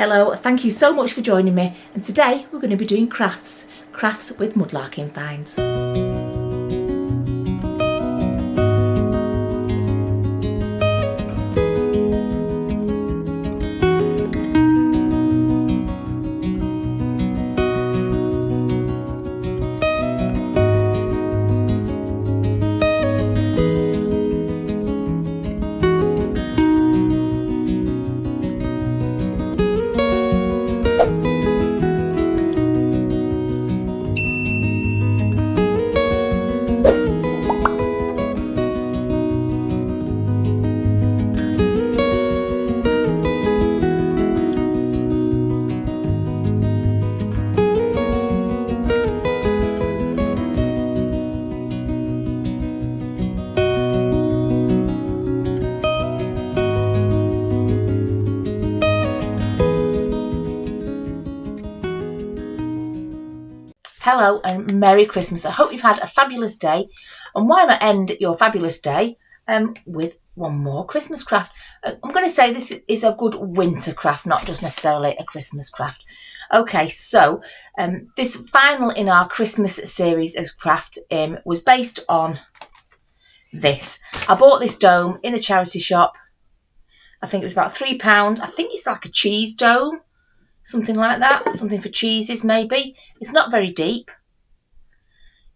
Hello, thank you so much for joining me, and today we're going to be doing crafts with mudlarking finds. Hello and Merry Christmas. I hope you've had a fabulous day, and why not end your fabulous day with one more Christmas craft. I'm going to say this is a good winter craft, not just necessarily a Christmas craft. Okay, so this final in our Christmas series of craft was based on this. I bought this dome in the charity shop. I think it was about £3. I think it's like a cheese dome. Something like that, something for cheeses maybe. It's not very deep,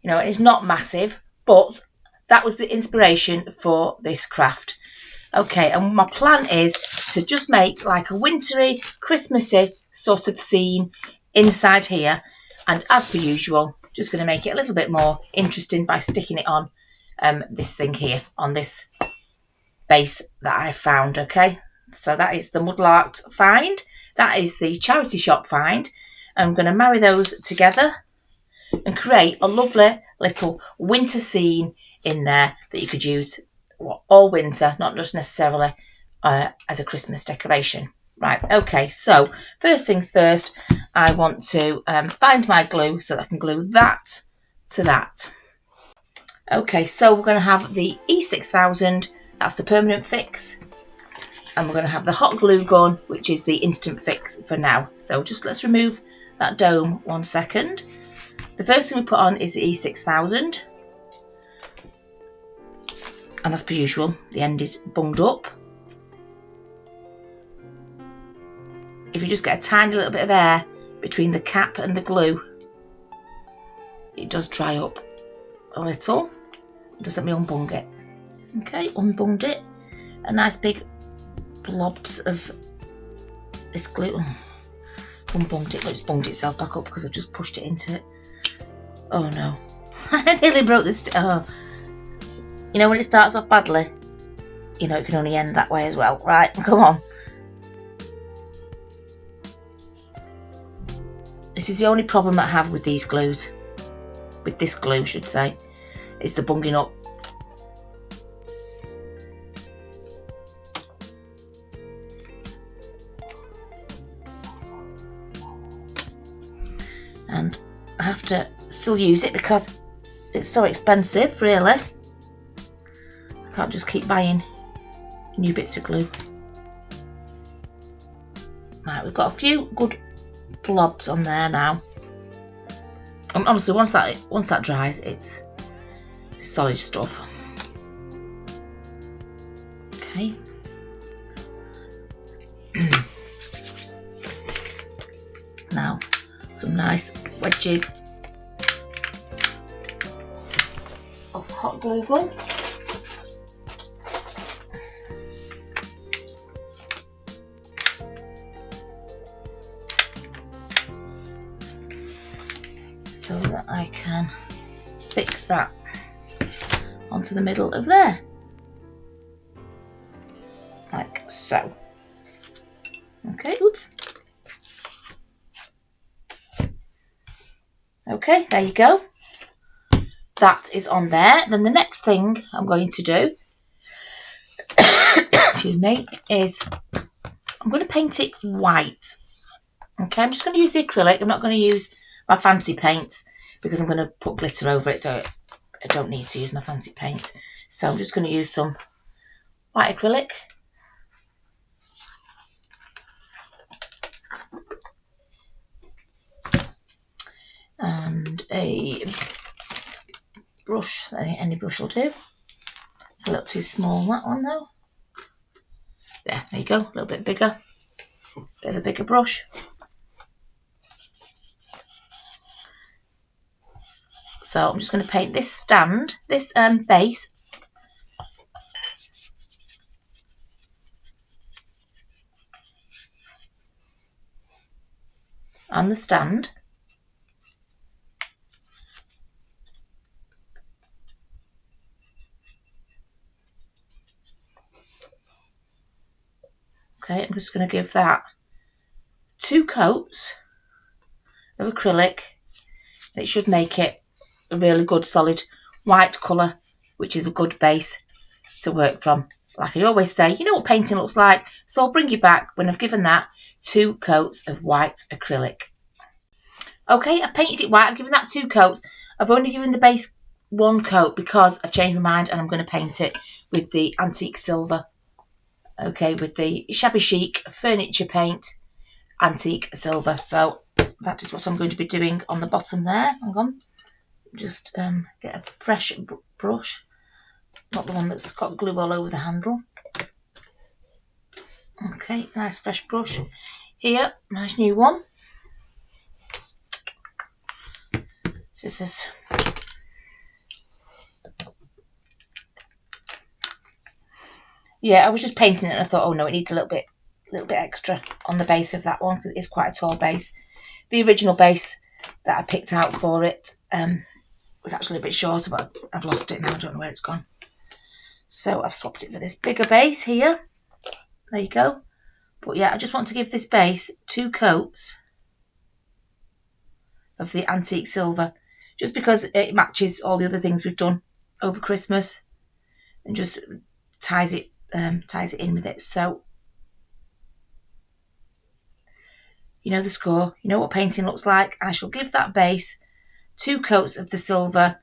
you know, it's not massive, but that was the inspiration for this craft. Okay, and my plan is to just make like a wintry, Christmassy sort of scene inside here, and as per usual, just going to make it a little bit more interesting by sticking it on this thing here, on this base that I found. Okay, so that is the Mudlarks find. That is the charity shop find. I'm going to marry those together and create a lovely little winter scene in there that you could use all winter, not just necessarily as a Christmas decoration. Right, okay, so first things first, I want to find my glue so that I can glue that to that. Okay, so we're going to have the E6000, that's the permanent fix. And we're going to have the hot glue gun, which is the instant fix for now. So just let's remove that dome 1 second. The first thing we put on is the E6000. And as per usual, the end is bunged up. If you just get a tiny little bit of air between the cap and the glue, it does dry up a little. Just let me unbung it. Okay, unbunged it. A nice big blobs of this glue. Unbunged it, but it's bunged itself back up because I've just pushed it into it. Oh no. I nearly broke this. Oh. You know when it starts off badly, you know it can only end that way as well. Right, come on. This is the only problem that I have with these glues. With this glue, I should say. Is the bunging up. And I have to still use it because it's so expensive, really. I can't just keep buying new bits of glue. Right, we've got a few good blobs on there now. And obviously, once that dries, it's solid stuff. Okay. Now, some nice wedges of hot glue gun. So that I can fix that onto the middle of there. Like so. Okay, oops. Okay, there you go. That is on there. Then the next thing I'm going to do, excuse me, is I'm going to paint it white. Okay, I'm just going to use the acrylic. I'm not going to use my fancy paint because I'm going to put glitter over it, so I don't need to use my fancy paint. So I'm just going to use some white acrylic. a brush. Any brush will do. It's a little too small, that one though. There you go, a little bit bigger. Bit of a bigger brush. So I'm just going to paint this stand, this base. And the stand. Okay, I'm just going to give that 2 coats of acrylic. It should make it a really good solid white colour, which is a good base to work from. Like I always say, you know what painting looks like, so I'll bring you back when I've given that 2 coats of white acrylic. Okay, I've painted it white, I've given that 2 coats. I've only given the base 1 coat because I've changed my mind and I'm going to paint it with the antique silver. Okay, with the shabby chic furniture paint, antique silver. So that is what I'm going to be doing on the bottom there. Hang on. Just get a fresh brush, not the one that's got glue all over the handle. Okay, nice fresh brush. Here, nice new one. Scissors. Yeah, I was just painting it and I thought, oh no, it needs a little bit extra on the base of that one because it is quite a tall base. The original base that I picked out for it was actually a bit shorter, but I've lost it now. I don't know where it's gone. So I've swapped it for this bigger base here. There you go. But yeah, I just want to give this base 2 coats of the antique silver, just because it matches all the other things we've done over Christmas and just ties it in with it. So you know the score, you know what painting looks like. I shall give that base 2 coats of the silver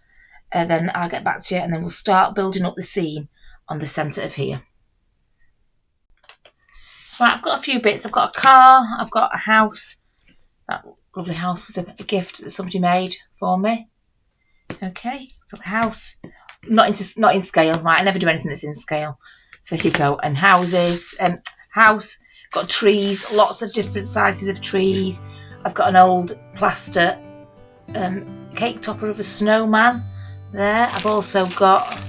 and then I'll get back to you and then we'll start building up the scene on the centre of here. Right, I've got a few bits. I've got a car, I've got a house. That lovely house was a gift that somebody made for me. Okay, so a house, not in scale, right? I never do anything that's in scale. So here you go, and houses, house, got trees, lots of different sizes of trees. I've got an old plaster cake topper of a snowman there. I've also got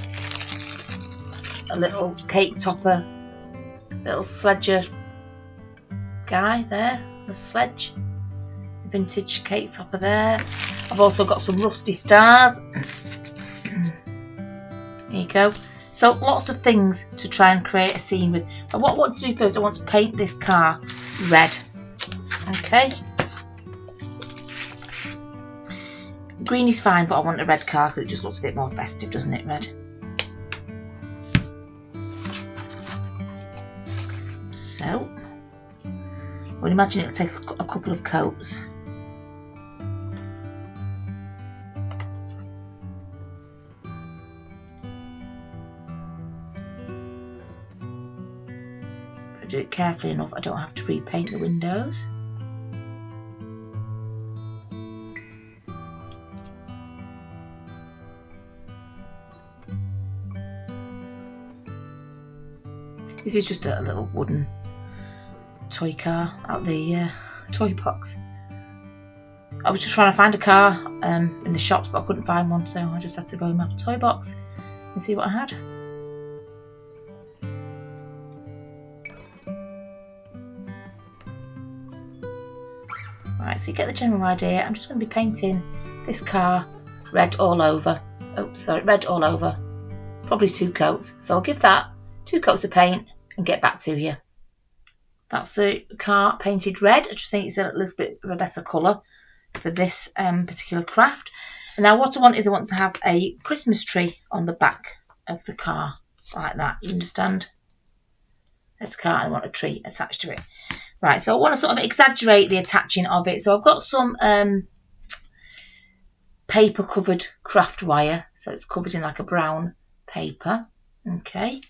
a little cake topper, little sledger guy there, the sledge, vintage cake topper there. I've also got some rusty stars. There you go. So lots of things to try and create a scene with. But what I want to do first, I want to paint this car red. Okay. Green is fine, but I want a red car because it just looks a bit more festive, doesn't it, red? So, I would imagine it'll take a couple of coats. Do it carefully enough, I don't have to repaint the windows. This is just a little wooden toy car out of the toy box. I was just trying to find a car in the shops, but I couldn't find one, so I just had to go in my toy box and see what I had. Right, so you get the general idea. I'm just going to be painting this car red all over. Oh, sorry, red all over. Probably 2 coats. So I'll give that 2 coats of paint and get back to you. That's the car painted red. I just think it's a little bit of a better colour for this particular craft. And now what I want is I want to have a Christmas tree on the back of the car, like that. You understand? There's a car and I want a tree attached to it. Right, so I want to sort of exaggerate the attaching of it. So I've got some paper covered craft wire. So it's covered in like a brown paper. Okay.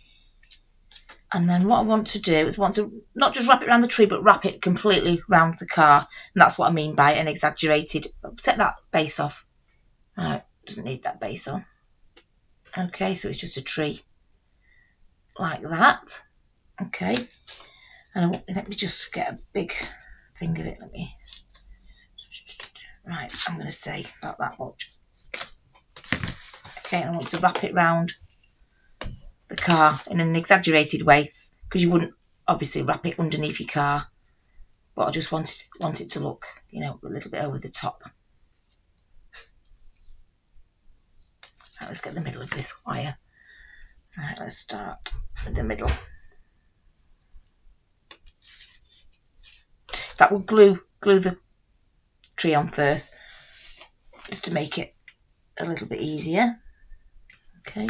And then what I want to do is want to not just wrap it around the tree, but wrap it completely round the car. And that's what I mean by an exaggerated, take that base off. Right, doesn't need that base on. Okay, so it's just a tree like that. Okay, and let me just get a big thing of it. Right, I'm going to say about that much. Okay, and I want to wrap it round the car in an exaggerated way, because you wouldn't obviously wrap it underneath your car, but I just want it to look, you know, a little bit over the top. Right, let's get the middle of this wire. Right, let's start with the middle. That will glue the tree on first, just to make it a little bit easier. Okay.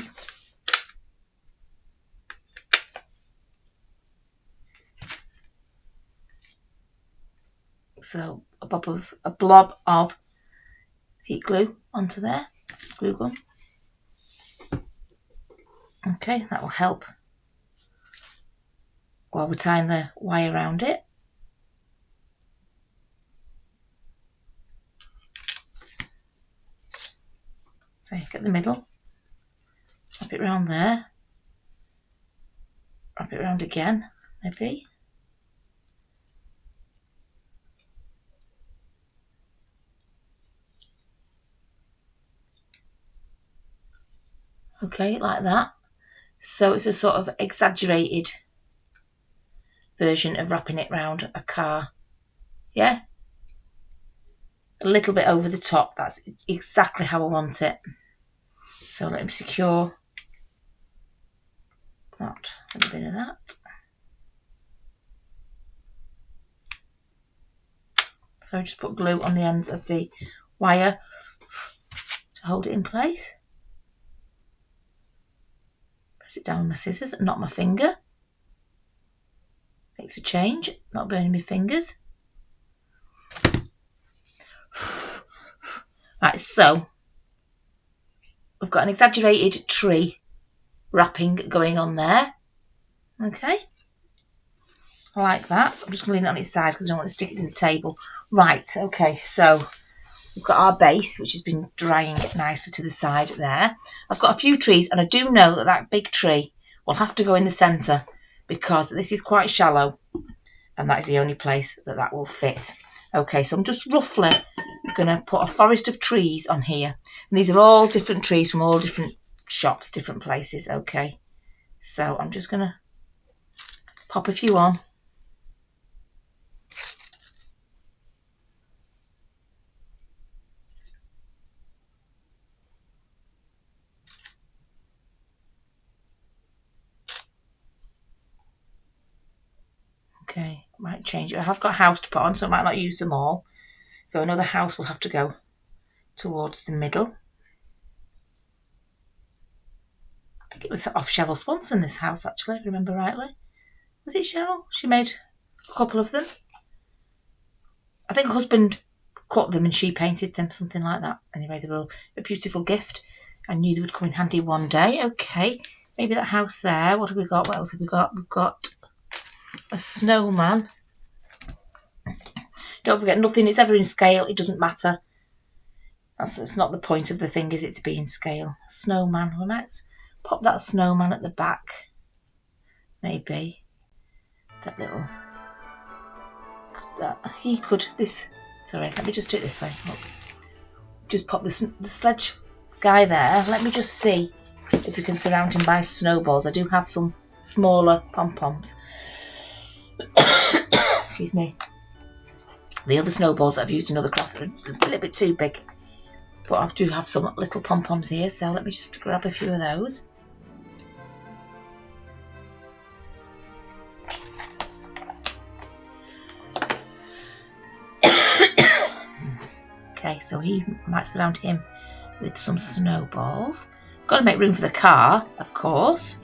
So a blob of heat glue onto there, glue gun. Okay, that will help while we're tying the wire around it. So you get the middle, wrap it around there, wrap it around again, maybe. Okay, like that. So it's a sort of exaggerated version of wrapping it round a car. Yeah? A little bit over the top. That's exactly how I want it. So let me secure that, a little bit of that. So just put glue on the ends of the wire to hold it in place. Press it down with my scissors and not my finger. Makes a change, not burning my fingers. Right, so we've got an exaggerated tree wrapping going on there. Okay, I like that. I'm just going to lean it on its side because I don't want to stick it to the table. Right, okay, so we've got our base, which has been drying nicely to the side there. I've got a few trees, and I do know that that big tree will have to go in the centre because this is quite shallow, and that is the only place that that will fit. Okay, so I'm just roughly going to put a forest of trees on here. And these are all different trees from all different shops, different places. Okay, so I'm just going to pop a few on. Okay, might change it. I have got a house to put on, so I might not use them all. So another house will have to go towards the middle. I think it was off Cheryl Swanson, this house, actually, if I remember rightly. Was it Cheryl? She made a couple of them. I think her husband cut them and she painted them, something like that. Anyway, they were a beautiful gift. I knew they would come in handy one day. Okay, maybe that house there. What have we got? What else have we got? We've got a snowman. Don't forget, nothing is ever in scale. It doesn't matter. It's not the point of the thing, is it, to be in scale? Snowman. We might pop that snowman at the back. Maybe. That little... That he could... This... Sorry, let me just do it this way. Look. Just pop the sledge guy there. Let me just see if we can surround him by snowballs. I do have some smaller pom-poms. Excuse me. The other snowballs that I've used in other crafts are a little bit too big. But I do have some little pom-poms here, so let me just grab a few of those. Okay, so he might surround him with some snowballs. Got to make room for the car, of course.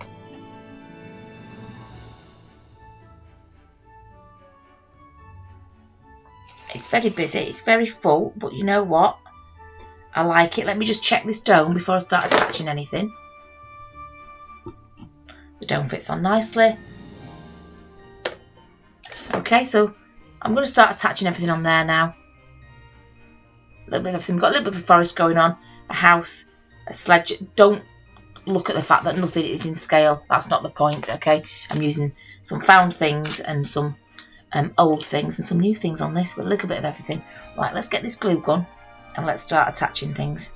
It's very busy, it's very full, but you know what? I like it. Let me just check this dome before I start attaching anything. The dome fits on nicely. Okay, so I'm going to start attaching everything on there now. A little bit of everything. We've got a little bit of a forest going on. a house, a sledge. Don't look at the fact that nothing is in scale. That's not the point, okay? I'm using some found things and some old things and some new things on this, but a little bit of everything. Right, let's get this glue gun and let's start attaching things.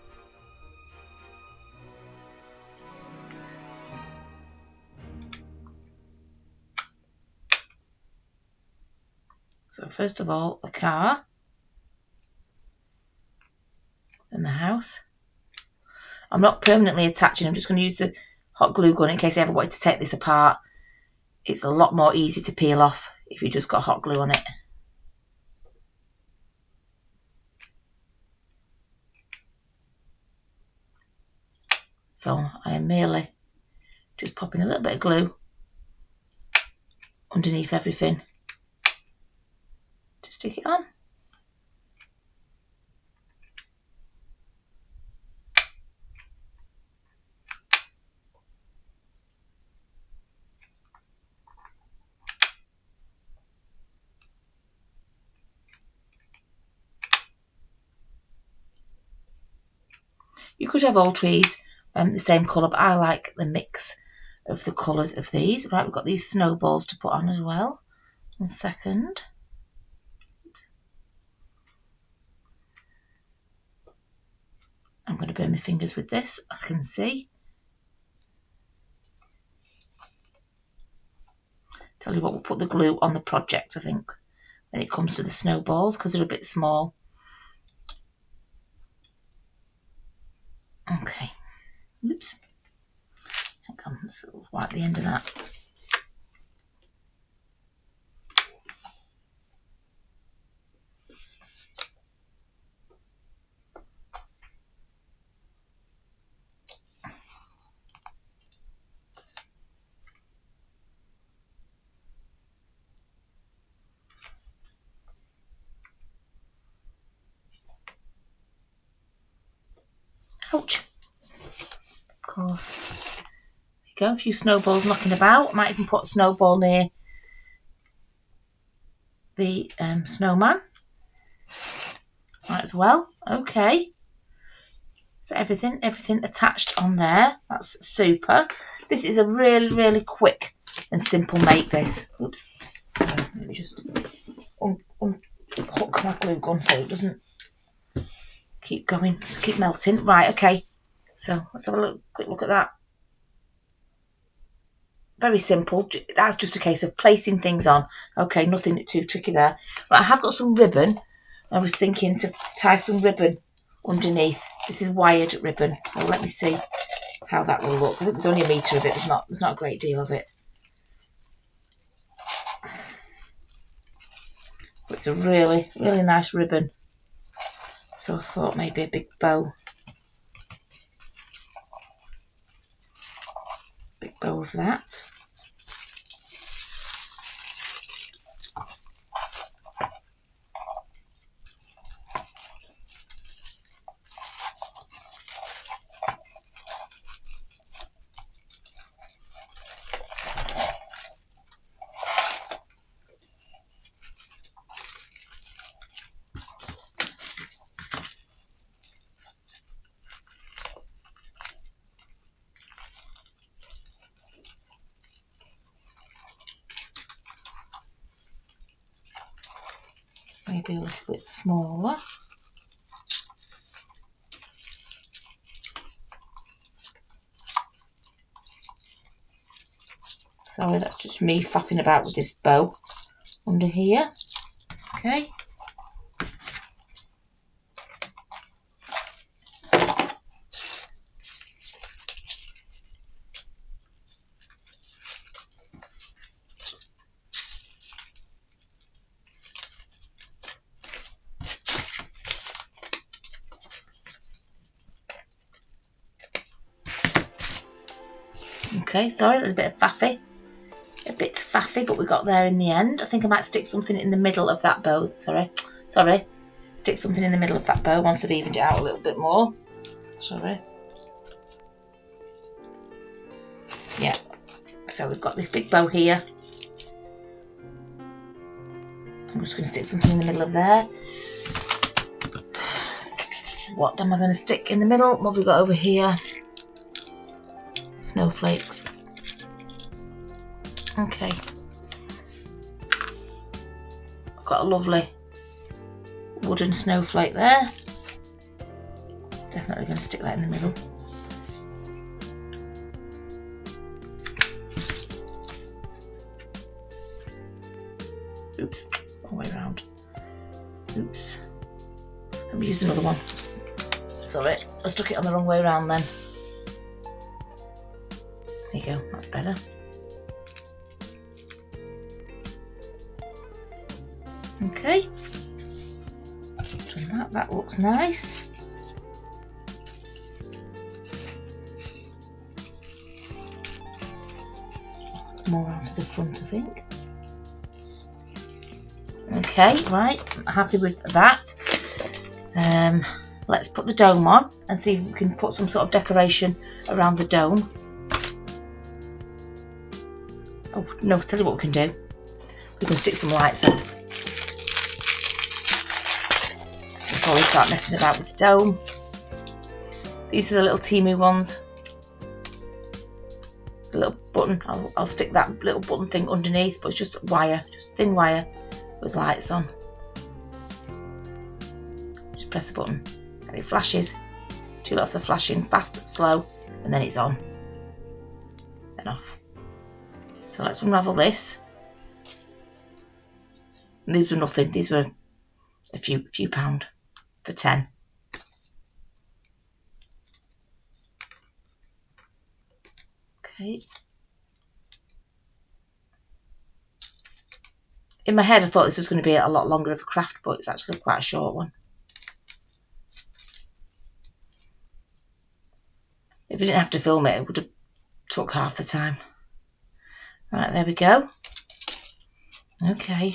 So first of all, the car, then the house. I'm not permanently attaching, I'm just going to use the hot glue gun in case I ever wanted to take this apart. It's a lot more easy to peel off if you just got hot glue on it. So I am merely just popping a little bit of glue underneath everything to stick it on. You could have all trees the same colour, but I like the mix of the colours of these. Right, we've got these snowballs to put on as well. 1 second. Oops. I'm going to burn my fingers with this, I can see. Tell you what, we'll put the glue on the project, I think, when it comes to the snowballs, because they're a bit small. Okay. Oops. Hang on, let's wipe the end of that. Ouch. Of course. There you go, a few snowballs knocking about. Might even put a snowball near the snowman. Right, as well. Okay. So everything attached on there. That's super. This is a really quick and simple make, this. Oops. Let me just unhook my glue gun so it doesn't keep going, keep melting. Right, okay. So let's have a quick look at that. Very simple. That's just a case of placing things on. Okay, nothing too tricky there. Right, I have got some ribbon. I was thinking to tie some ribbon underneath. This is wired ribbon, so let me see how that will look. I think there's only a metre of it. There's not a great deal of it. But it's a really nice ribbon. So I thought maybe a big bow. Big bow of that. Maybe a little bit smaller. Sorry, that's just me faffing about with this bow under here. Okay. Okay, sorry, that was a bit faffy. A bit faffy, but we got there in the end. I think I might stick something in the middle of that bow. Sorry. Stick something in the middle of that bow once I've evened it out a little bit more. Sorry. Yeah. So we've got this big bow here. I'm just going to stick something in the middle of there. What am I going to stick in the middle? What have we got over here? Snowflakes. Okay. I've got a lovely wooden snowflake there. Definitely going to stick that in the middle. Oops, wrong way around. Oops. Let me use another one. Sorry, I stuck it on the wrong way around then. There you go, that's better. Okay. Done that, that looks nice. More around to the front, I think. Okay, right, I'm happy with that. Let's put the dome on and see if we can put some sort of decoration around the dome. Oh no, tell you what we can do. We can stick some lights on before we start messing about with the dome. These are the little Temu ones. The little button, I'll stick that little button thing underneath, but it's just wire, just thin wire with lights on. Just press the button and it flashes. 2 lots of flashing, fast, slow, and then it's on and off. So let's unravel this. And these were nothing, these were a few pound for 10. Okay. In my head I thought this was going to be a lot longer of a craft, but it's actually quite a short one. If we didn't have to film it, it would have took half the time. Right, there we go. Okay,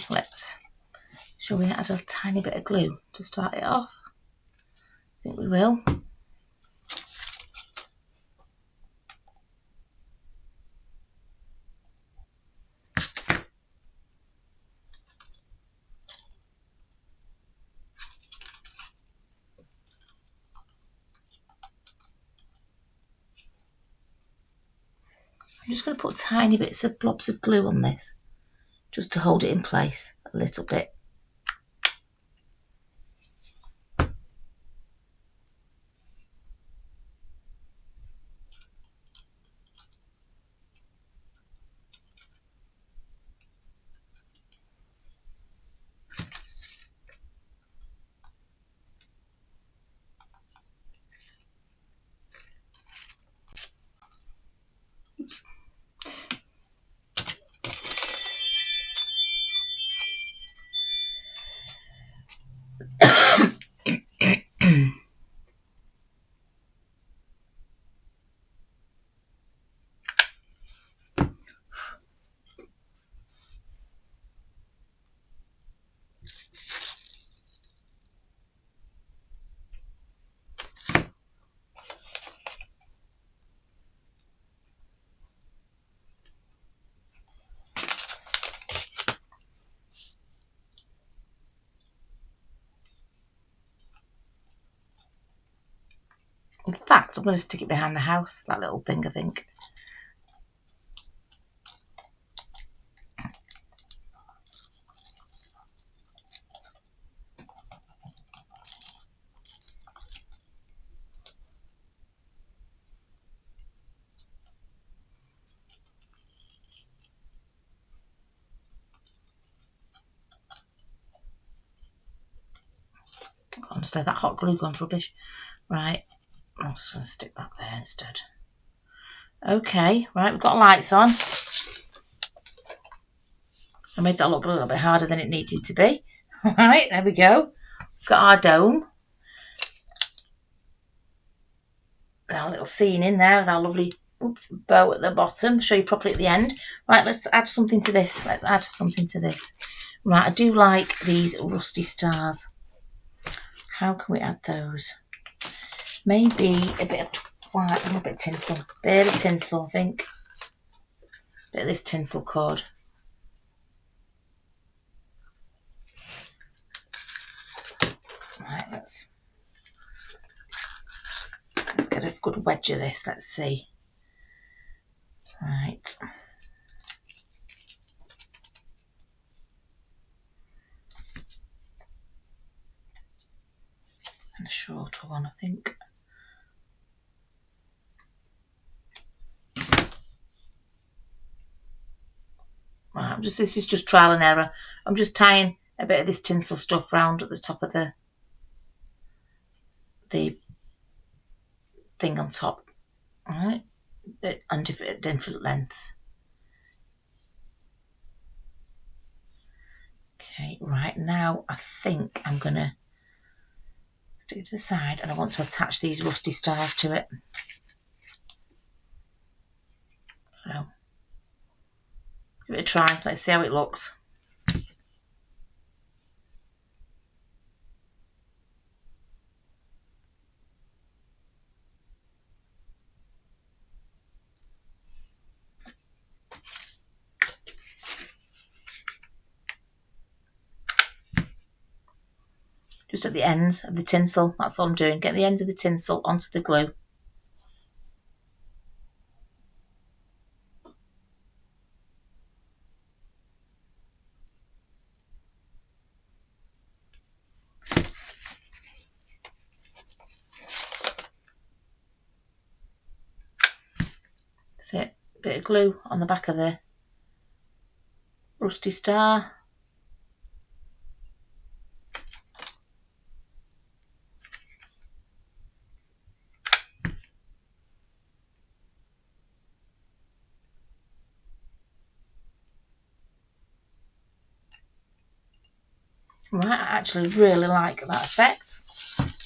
shall we add a tiny bit of glue to start it off? I think we will. I'm just going to put tiny bits of blobs of glue on this, just to hold it in place a little bit. Oops. In fact, I'm going to stick it behind the house, that little thing, I think. Honestly, that hot glue gun's rubbish. Right, I'm just going to stick that there instead. Okay, right, we've got lights on. I made that look a little bit harder than it needed to be. Right, there we go. We've got our dome. Our little scene in there with our lovely bow at the bottom. Show you properly at the end. Right, let's add something to this. Let's add something to this. Right, I do like these rusty stars. How can we add those? Maybe a bit of white, a little bit of tinsel. Bit of tinsel, I think. Bit of this tinsel cord. Right, let's get a good wedge of this. Let's see. Right. And a shorter one, I think. Right, this is just trial and error. I'm just tying a bit of this tinsel stuff round at the top of the thing on top. Alright, and different lengths. Okay, right now I think I'm gonna do it to the side, and I want to attach these rusty stars to it. So give it a try. Let's see how it looks. Just at the ends of the tinsel, that's all I'm doing. Get the ends of the tinsel onto the glue. That's it. Bit of glue on the back of the rusty star. Right, I actually really like that effect.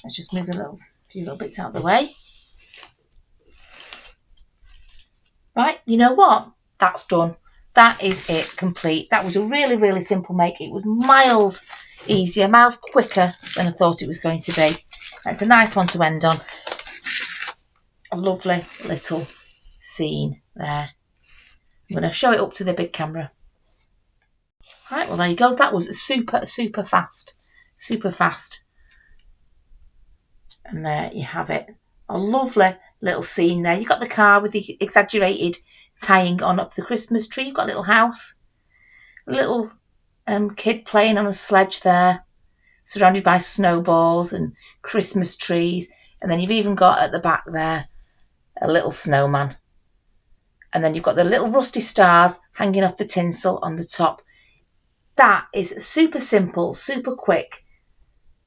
Let's just move a few little bits out of the way. Right, you know what? That's done. That is it, complete. That was a really, really simple make. It was miles easier, miles quicker than I thought it was going to be. It's a nice one to end on. A lovely little scene there. I'm going to show it up to the big camera. Right, well, there you go. That was super, super fast. Super fast. And there you have it. A lovely little scene there. You've got the car with the exaggerated tying on up the Christmas tree. You've got a little house. A little kid playing on a sledge there, surrounded by snowballs and Christmas trees. And then you've even got at the back there a little snowman. And then you've got the little rusty stars hanging off the tinsel on the top. That is super simple, super quick.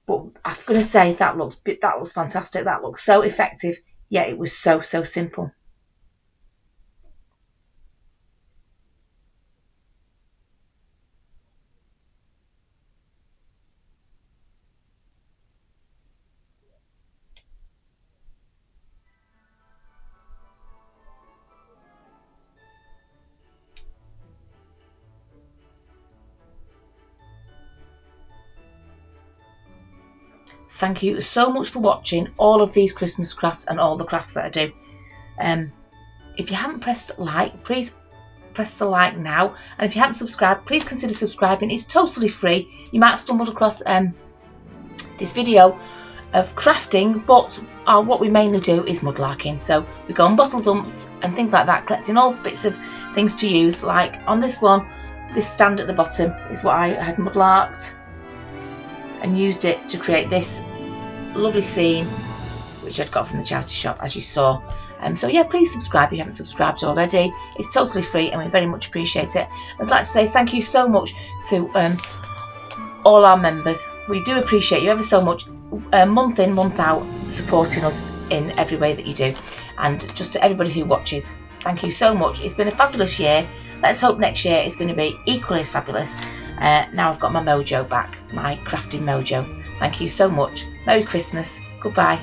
But I'm going to say that looks fantastic. That looks so effective. Yeah, it was so, so simple. Thank you so much for watching all of these Christmas crafts and all the crafts that I do. If you haven't pressed like, please press the like now. And if you haven't subscribed, please consider subscribing. It's totally free. You might have stumbled across this video of crafting, but what we mainly do is mudlarking. So we go on bottle dumps and things like that, collecting all bits of things to use. Like on this one, this stand at the bottom is what I had mudlarked and used it to create this lovely scene, which I'd got from the charity shop, as you saw. So yeah, please subscribe if you haven't subscribed already. It's totally free and we very much appreciate it. I'd like to say thank you so much to all our members. We do appreciate you ever so much, month in, month out, supporting us in every way that you do. And just to everybody who watches, thank you so much. It's been a fabulous year. Let's hope next year is going to be equally as fabulous. Now I've got my mojo back, my crafting mojo. Thank you so much. Merry Christmas. Goodbye.